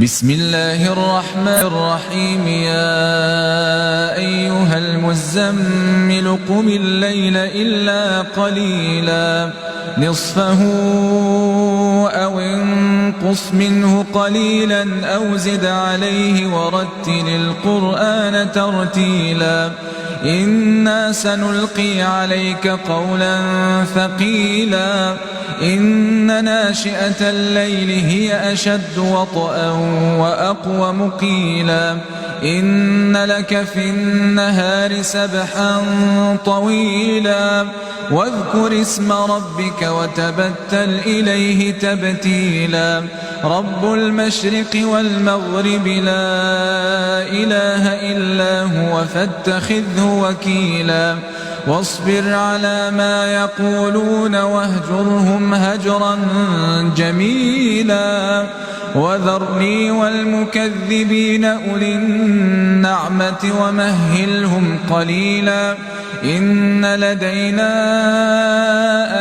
بسم الله الرحمن الرحيم. يا أيها المزمل قم الليل إلا قليلا نصفه أو انقص منه قليلا أو زد عليه ورتل القرآن ترتيلا إنا سنلقي عليك قولا ثقيلا إن ناشئة الليل هي أشد وطئا وأقوم قيلا إن لك في النهار سبحا طويلا واذكر اسم ربك وتبتل إليه تبتيلا رب المشرق والمغرب لا إله إلا هو فاتخذه وكيلا واصبر على ما يقولون واهجرهم هجرا جميلا وذرني والمكذبين أولي النعمة ومهلهم قليلا إن لدينا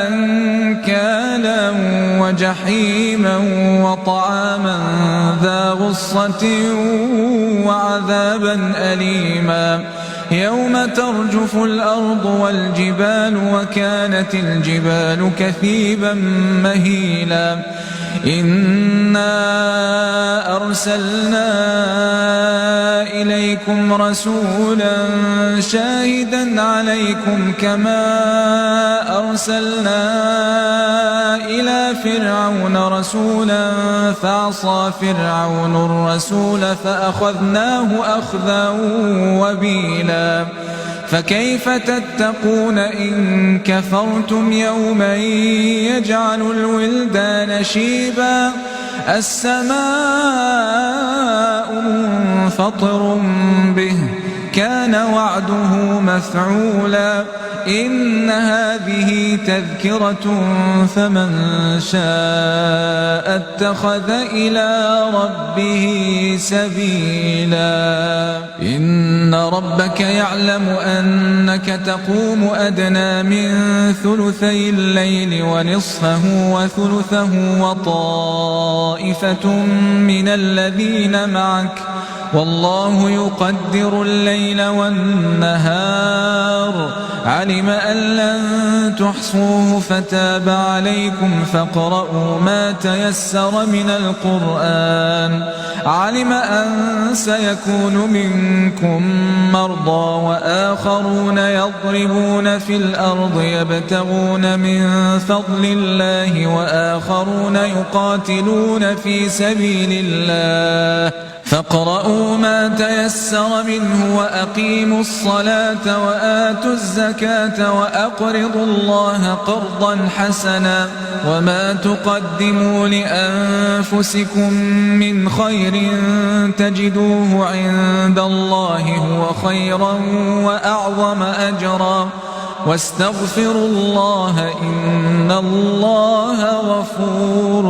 أنكالا وجحيما وطعاما ذا غصة وعذابا أليما يوم ترجف الأرض والجبال وكانت الجبال كثيبا مهيلا إنا أرسلنا إليكم رسولا شاهدا عليكم كما أرسلنا إلى فرعون رسولا فعصى فرعون الرسول فأخذناه أخذا وبيلا فكيف تتقون إن كفرتم يوما يجعل الولدان شيبا السماء منفطر به كان وعده مفعولا إن هذه تذكرة فمن شاء اتخذ إلى ربه سبيلا إن ربك يعلم أنك تقوم أدنى من ثلثي الليل ونصفه وثلثه وطائفة من الذين معك والله يقدر الليل والنهار علم أن لن تحصوه فتاب عليكم فاقرؤوا ما تيسر من القرآن علم أن سيكون منكم مرضى وآخرون يضربون في الأرض يبتغون من فضل الله وآخرون يقاتلون في سبيل الله فاقرؤوا ما تيسر منه وأقيموا الصلاة وآتوا الزكاة وأقرضوا الله قرضا حسنا وما تقدموا لأنفسكم من خير تجدوه عند الله هو خيرا وأعظم أجرا واستغفروا الله إن الله غفور